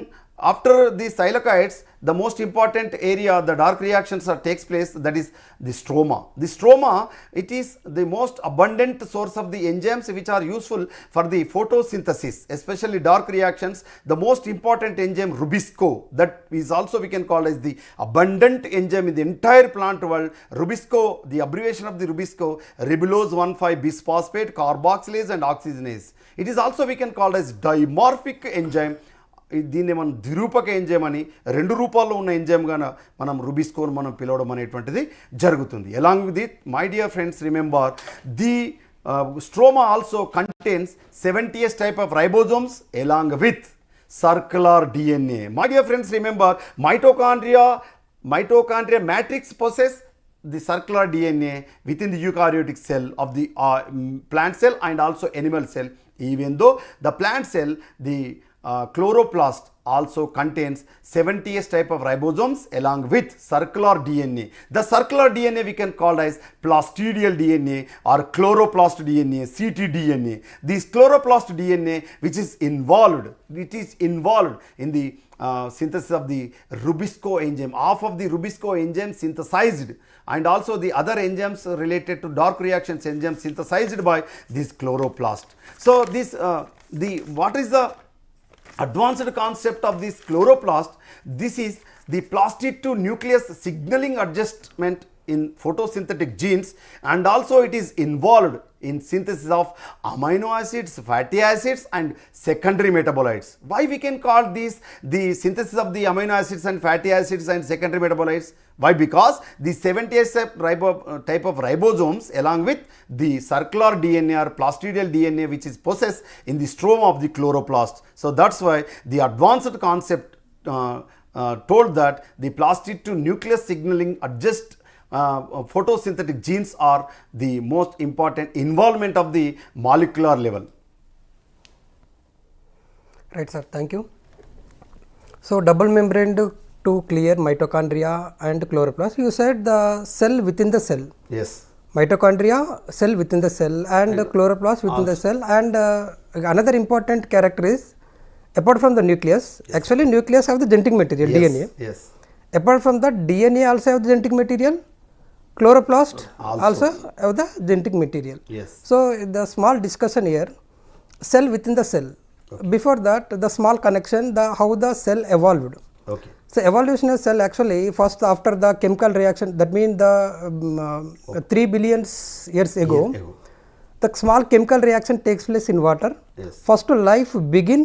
after these thylakoids, the most important area, the dark reactions takes place, that is the stroma. The stroma, it is the most abundant source of the enzymes which are useful for the photosynthesis, especially dark reactions. The most important enzyme rubisco, that is also we can call as the abundant enzyme in the entire plant world. Rubisco, the abbreviation of the rubisco, ribulose 1,5 bisphosphate, carboxylase and oxygenase. It is also we can call as dimorphic enzyme. దీన్ని మనం ద్విరూపక enzyme అని, రెండు రూపాల్లో ఉన్న ఎంజైమ్గా మనం రుబిస్కోన్ మనం పిలవడం అనేటువంటిది జరుగుతుంది. Along with it, my dear friends, remember the stroma also contains 70s type of ribosomes along with circular DNA. My dear friends, remember mitochondria matrix possess the circular DNA within the eukaryotic cell of the plant cell and also animal cell. Even though the plant cell, the chloroplast also contains 70s type of ribosomes along with circular DNA. The circular DNA we can call as plastidial DNA or chloroplast DNA, ctDNA. This chloroplast DNA which is involved, in the synthesis of the rubisco enzyme. Half of the rubisco enzyme synthesized, and also the other enzymes related to dark reactions enzymes synthesized by this chloroplast. So this what is the advanced concept of this chloroplast? This is the plastid to nucleus signaling adjustment in photosynthetic genes, and also it is involved in synthesis of amino acids, fatty acids and secondary metabolites. Why we can call this the synthesis of the amino acids and fatty acids and secondary metabolites? Why? Because the 70s type of ribosomes along with the circular DNA or plastidial DNA which is possessed in the stroma of the chloroplast. So that's why the advanced concept told that the plastid to nucleus signaling adjust photosynthetic genes are the most important involvement of the molecular level. Right, sir. Thank you. So double membrane to clear mitochondria and chloroplast. You said the cell within the cell. Yes. Mitochondria, cell within the cell, and chloroplast within the cell. And another important character is, apart from the nucleus, actually nucleus have the genetic material, Yes. DNA. Yes. Apart from that, DNA also have the genetic material. Chloroplast also have the genetic material. Yes. So the small discussion here, cell within the cell. Okay. Before that, the small connection, how the cell evolved. Okay. So evolution of cell actually first after the chemical reaction, that means the 3 billion years ago, the small chemical reaction takes place in water. Yes. First life begin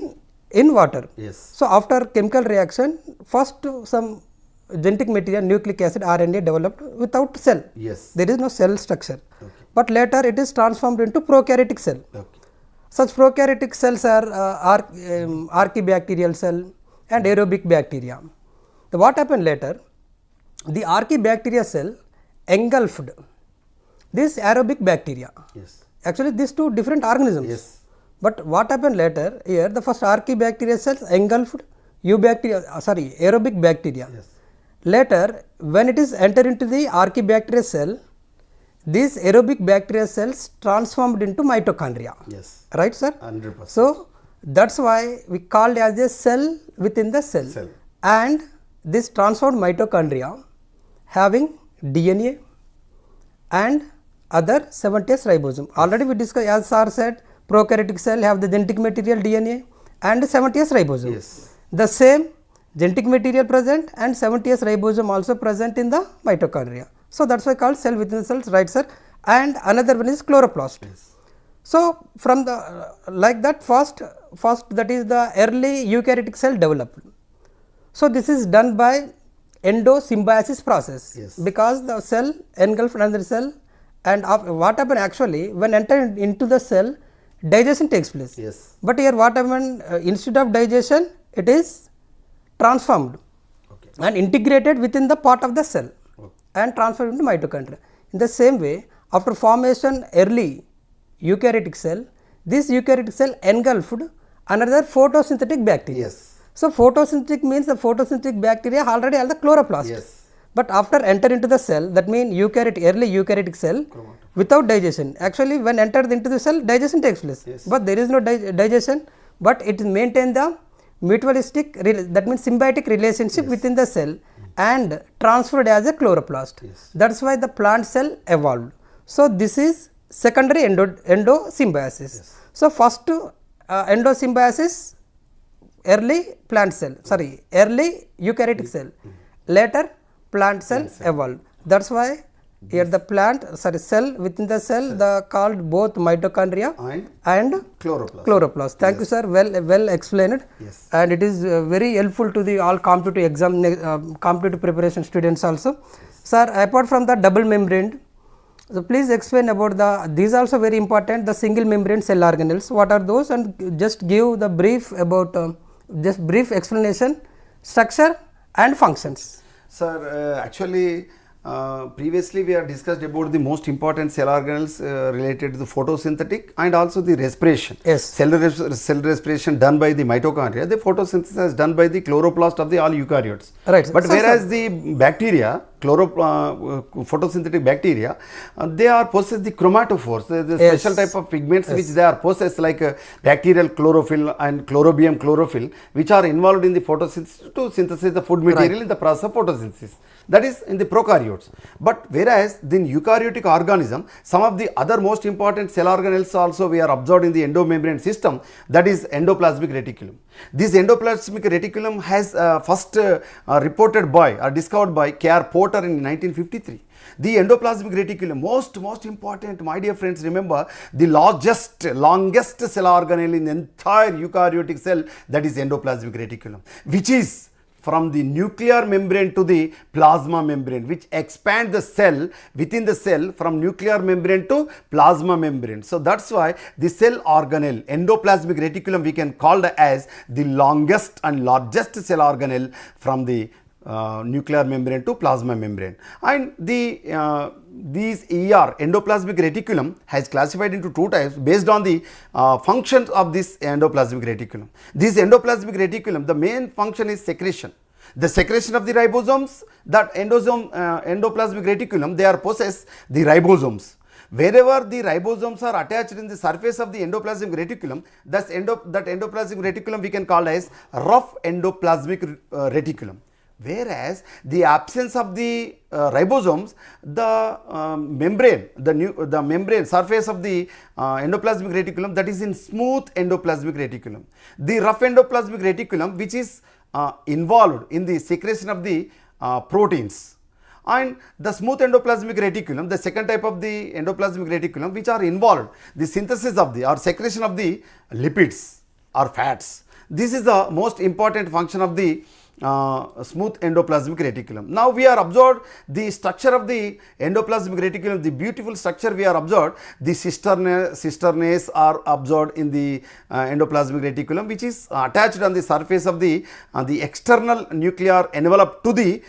in water. Yes. So after chemical reaction, first some genetic material, nucleic acid, RNA developed without cell. Yes. There is no cell structure. Okay. But later it is transformed into prokaryotic cell. Okay. Such prokaryotic cells are archibacterial cell, and aerobic bacteria. What happened later? The archaebacteria cell engulfed this aerobic bacteria. Yes. Actually, these two different organisms. Yes. But what happened later? Here, the first archaebacteria cells engulfed aerobic bacteria. Yes. Later, when it is entered into the archaebacteria cell, these aerobic bacteria cells transformed into mitochondria. Yes. Right, sir? 100%. So, that's why we called as a cell within the cell. And this transformed mitochondria having DNA and other 70S ribosome. Already we discussed, as sir said, prokaryotic cell have the genetic material DNA and 70S ribosome. Yes. The same genetic material present and 70S ribosome also present in the mitochondria. So, that is why called cell within the cells, right, sir? And another one is chloroplast. Yes. So, from the like that first that is the early eukaryotic cell developed. So, this is done by endosymbiosis process. Yes. Because the cell engulfed another cell, and what happened actually when entered into the cell, digestion takes place. Yes. But here what happened, instead of digestion, it is transformed and integrated within the part of the cell and transferred into mitochondria. In the same way, after formation early eukaryotic cell, this eukaryotic cell engulfed another photosynthetic bacteria. Yes. So, photosynthetic means the photosynthetic bacteria already have the chloroplast. Yes. But after enter into the cell, that means early eukaryotic cell without digestion. Actually, when entered into the cell, digestion takes place. Yes. But there is no digestion, but it maintains the mutualistic, that means symbiotic relationship within the cell and transferred as a chloroplast. Yes. That is why the plant cell evolved. So, this is secondary endosymbiosis. Yes. So, first endosymbiosis, early eukaryotic cell, later plant cell evolved. That is why here the cell within the cell, the called both mitochondria and chloroplast. Thank you, sir. Well explained. Yes. And it is very helpful to the all competitive exam, competitive preparation students also. Sir, apart from the double membrane, so please explain about these also very important, the single membrane cell organelles. What are those? And just give the brief about just brief explanation, structure and functions. Sir, actually previously we have discussed about the most important cell organelles related to the photosynthetic and also the respiration. Yes. Cell respiration done by the mitochondria, the photosynthesis is done by the chloroplast of the all eukaryotes. Right. But whereas the bacteria, photosynthetic bacteria, they are possess the chromatophores, the special type of pigments which they are possess, like bacterial chlorophyll and chlorophyll chlorophyll, which are involved in the photosynthesis to synthesize the food material in the process of photosynthesis. That is in the prokaryotes. But whereas in eukaryotic organism, some of the other most important cell organelles also we are observed in the endomembrane system, that is endoplasmic reticulum. This endoplasmic reticulum has first reported by or discovered by K.R. Porter in 1953. The endoplasmic reticulum, most important, my dear friends, remember the longest cell organelle in the entire eukaryotic cell, that is endoplasmic reticulum, which is from the nuclear membrane to the plasma membrane, which expand the cell within the cell from nuclear membrane to plasma membrane. So that's why the cell organelle, endoplasmic reticulum, we can call it as the longest and largest cell organelle from the nuclear membrane to plasma membrane. And these endoplasmic reticulum has classified into two types based on the functions of this endoplasmic reticulum. This endoplasmic reticulum, the main function is secretion. The secretion of the ribosomes, that endoplasmic reticulum, they are possess the ribosomes. Wherever the ribosomes are attached in the surface of the endoplasmic reticulum, that endoplasmic reticulum we can call as rough endoplasmic reticulum. Whereas the absence of the ribosomes, the membrane surface of the endoplasmic reticulum, that is in smooth endoplasmic reticulum. The rough endoplasmic reticulum, which is involved in the secretion of the proteins, and the smooth endoplasmic reticulum, the second type of the endoplasmic reticulum, which are involved the synthesis of the or secretion of the lipids or fats. This is the most important function of the smooth endoplasmic reticulum. Now we are observed the structure of the endoplasmic reticulum, the beautiful structure we are observed. The cisternae are observed in the endoplasmic reticulum, which is attached on the surface of the external nuclear envelope to the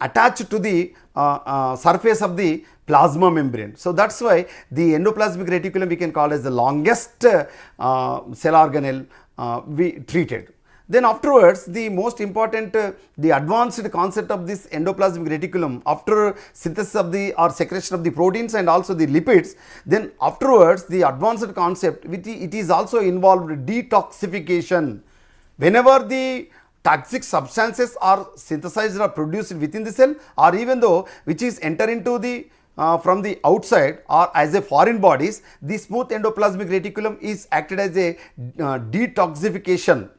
attached to the surface of the plasma membrane. So that's why the endoplasmic reticulum we can call as the longest cell organelle we treated. Then afterwards, the most important, the advanced concept of this endoplasmic reticulum after synthesis of the or secretion of the proteins and also the lipids, then afterwards the advanced concept it is also involved detoxification. Whenever the toxic substances are synthesized or produced within the cell, or even though which is enter into the from the outside or as a foreign bodies, the smooth endoplasmic reticulum is acted as a detoxification.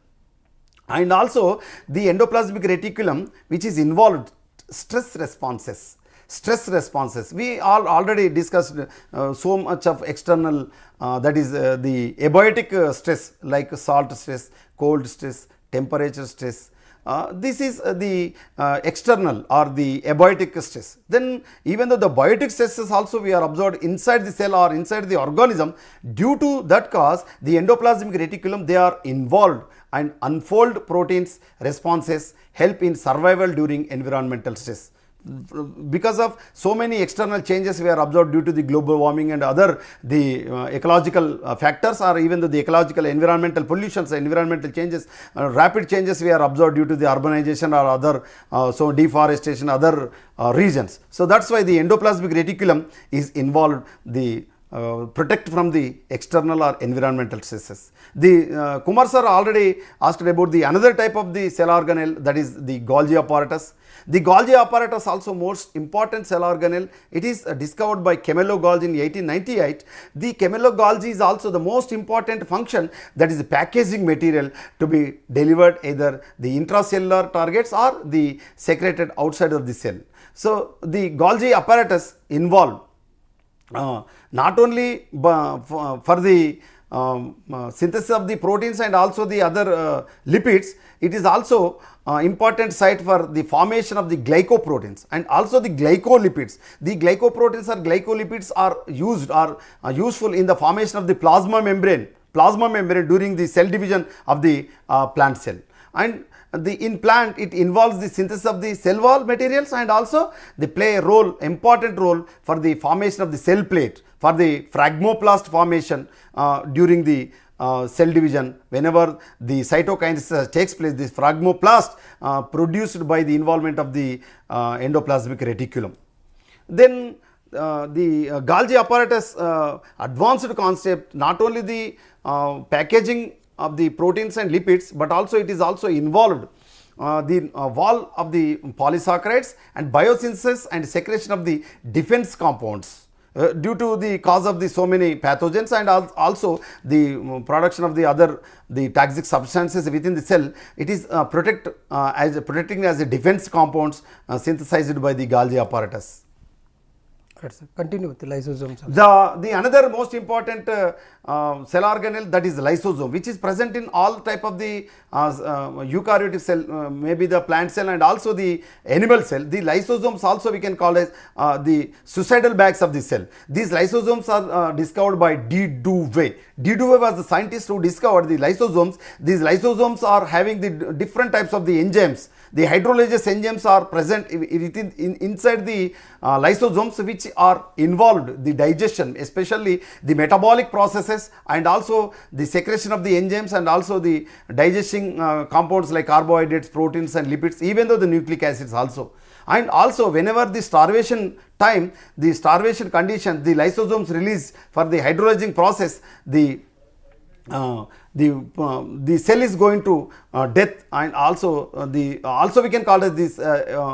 And also the endoplasmic reticulum which is involved stress responses. We all already discussed so much of external that is the abiotic stress like salt stress, cold stress, temperature stress. This is the external or the abiotic stress. Then even though the biotic stresses also we are observed inside the cell or inside the organism, due to that cause the endoplasmic reticulum they are involved and unfold proteins responses help in survival during environmental stress. Because of so many external changes we are observed due to the global warming and other the ecological factors, or even the ecological environmental pollutions, environmental changes, rapid changes we are observed due to the urbanization or other so deforestation, other regions. So that's why the endoplasmic reticulum is involved the protect from the external or environmental stresses. The Kumar sir already asked about the another type of the cell organelle, that is the Golgi apparatus. The Golgi apparatus also most important cell organelle. It is discovered by Camillo Golgi in 1898. The Camillo Golgi is also the most important function, that is the packaging material to be delivered either the intracellular targets or the secreted outside of the cell. So the Golgi apparatus involved not only for the synthesis of the proteins and also the other lipids, it is also important site for the formation of the glycoproteins and also the glycolipids. The glycoproteins or glycolipids are used or useful in the formation of the plasma membrane during the cell division of the plant cell. And in plant it involves the synthesis of the cell wall materials, and also they play a role, important role for the formation of the cell plate, for the phragmoplast formation during the cell division. Whenever the cytokinesis takes place, this phragmoplast produced by the involvement of the endoplasmic reticulum. Then the Golgi apparatus advanced concept, not only the packaging of the proteins and lipids, but also it is also involved the wall of the polysaccharides and biosynthesis and secretion of the defense compounds due to the cause of the so many pathogens, and also the production of the other the toxic substances within the cell. It is protecting as a defense compounds synthesized by the Golgi apparatus. Continue with the lysosomes. The another most important cell organelle, that is lysosome, which is present in all type of the eukaryotic cell, maybe the plant cell and also the animal cell. The lysosomes also we can call as the suicidal bags of the cell. These lysosomes are discovered by D. Dewey. D. Dewey was the scientist who discovered the lysosomes. These lysosomes are having the different types of the enzymes. The hydrolysis enzymes are present inside the lysosomes, which are involved the digestion, especially the metabolic processes, and also the secretion of the enzymes, and also the digesting compounds like carbohydrates, proteins and lipids, even though the nucleic acids also. And also whenever the starvation time, the starvation condition, the lysosomes release for the hydrolyzing process, the cell is going to death, and also we can call it this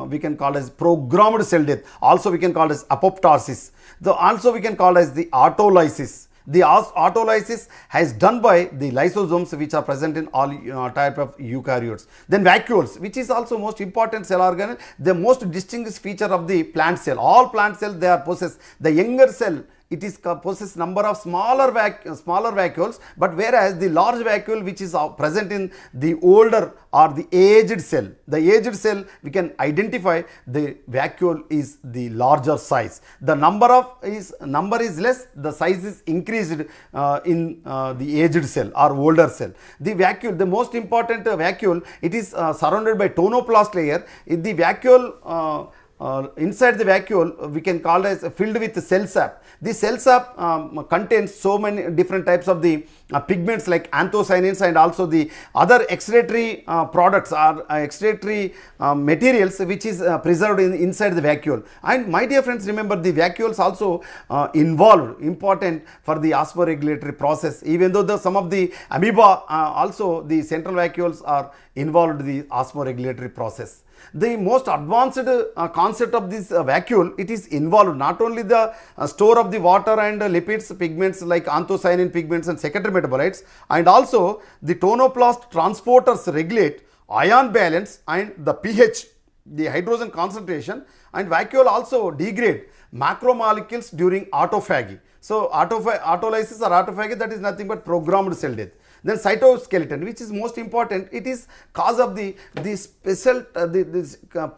we can call as programmed cell death. Also we can call as apoptosis. Also we can call as the autolysis. The autolysis has done by the lysosomes, which are present in all type of eukaryotes. Then vacuoles, which is also most important cell organelle, the most distinguished feature of the plant cell. All plant cells, they are possess the younger cell it is possesses number of smaller vacuoles, but whereas the large vacuole which is present in the older or the aged cell, we can identify the vacuole is the larger size. The number is less, the size is increased in the aged cell or older cell. The vacuole, the most important vacuole, it is surrounded by tonoplast layer. The vacuole inside the vacuole we can call as filled with cell sap. The cell sap contains so many different types of the pigments like anthocyanins and also the other excretory products or excretory materials which is preserved inside the vacuole. And my dear friends, remember the vacuoles also important for the osmoregulatory process, even though some of the amoeba also the central vacuoles are involved in the osmoregulatory process. The most advanced concept of this vacuole, it is involved not only the store of the water and lipids, pigments like anthocyanin pigments and secondary metabolites, and also the tonoplast transporters regulate ion balance and the pH, the hydrogen concentration, and vacuole also degrade macromolecules during autophagy. So autolysis or autophagy, that is nothing but programmed cell death. Then cytoskeleton, which is most important, it is cause of the special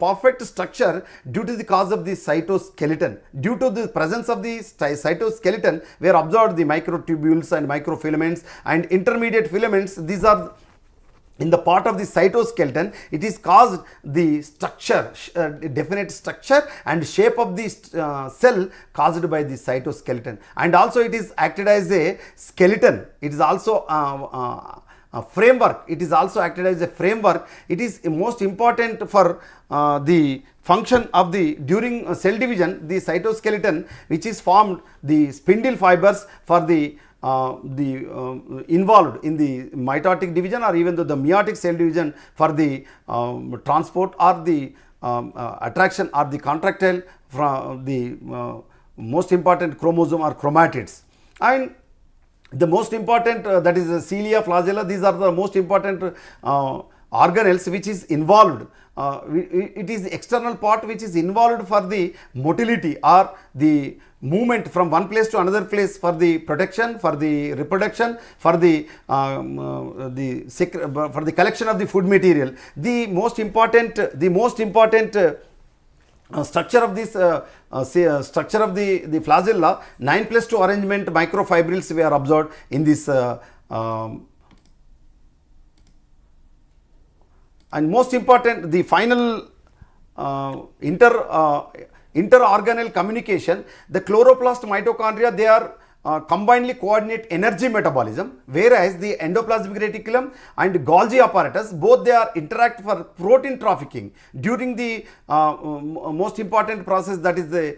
perfect structure due to the cause of the cytoskeleton. Due to the presence of the cytoskeleton, we are observed the microtubules and microfilaments and intermediate filaments. These are in the part of the cytoskeleton. It is caused the structure, definite structure and shape of the cell caused by the cytoskeleton, and also it is acted as a skeleton. It is also a framework. It is also acted as a framework. It is most important for the function of the during cell division. The cytoskeleton, which is formed the spindle fibers for the involved in the mitotic division or even the meiotic cell division for the transport or the attraction or the contractile from the most important chromosome or chromatids. And the most important that is the cilia, flagella, these are the most important organelles which is involved. It is the external part which is involved for the motility or the movement from one place to another place for the protection, for the reproduction, for the collection of the food material. The most important structure of this structure of the flagella, 9+2 arrangement microfibrils we are observed in this and most important the final interorganelle communication. The chloroplast mitochondria, they are combinedly coordinate energy metabolism, whereas the endoplasmic reticulum and Golgi apparatus, both they are interact for protein trafficking during the most important process, that is the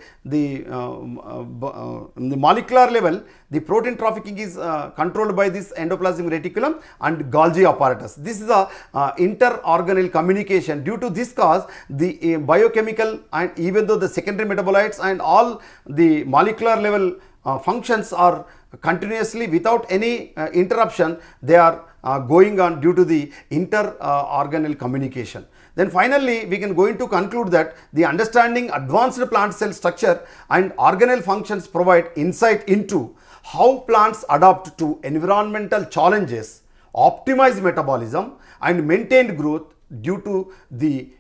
molecular level. The protein trafficking is controlled by this endoplasmic reticulum and Golgi apparatus. This is a interorganelle communication. Due to this cause, the biochemical and even though the secondary metabolites and all the molecular level functions are continuously without any interruption, they are going on due to the interorganelle communication. Then finally, we can going to conclude that the understanding advanced plant cell structure and organelle functions provide insight into how plants adapt to environmental challenges, optimize metabolism and maintain growth due to the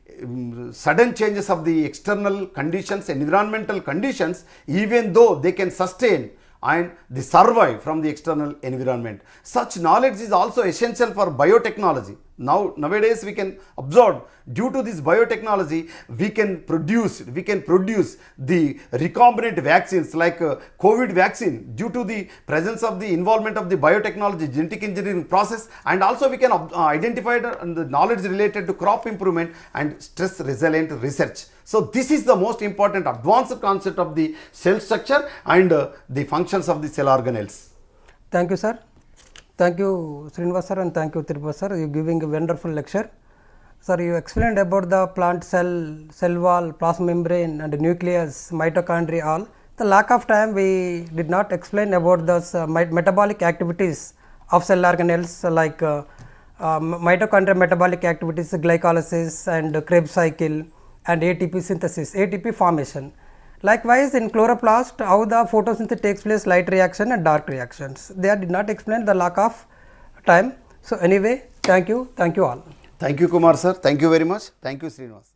sudden changes of the external conditions, environmental conditions, even though they can sustain and they survive from the external environment. Such knowledge is also essential for biotechnology. Nowadays we can observe, due to this biotechnology, we can produce the recombinant vaccines like COVID vaccine due to the presence of the involvement of the biotechnology, genetic engineering process, and also we can identify the knowledge related to crop improvement and stress resilient research. So this is the most important advanced concept of the cell structure and the functions of the cell organelles. Thank you, sir. Thank you, Srinivas sir, and thank you, Tirupathi sir. You giving a wonderful lecture. Sir, you explained about the plant cell, cell wall, plasma membrane and nucleus, mitochondria all. The lack of time, we did not explain about the metabolic activities of cell organelles like mitochondrial metabolic activities, glycolysis and Krebs cycle and ATP synthesis, ATP formation. Likewise, in chloroplast, how the photosynthesis takes place, light reaction and dark reactions. They did not explain the lack of time. So anyway, thank you all. Thank you, Kumar sir. Thank you very much. Thank you, Srinivas.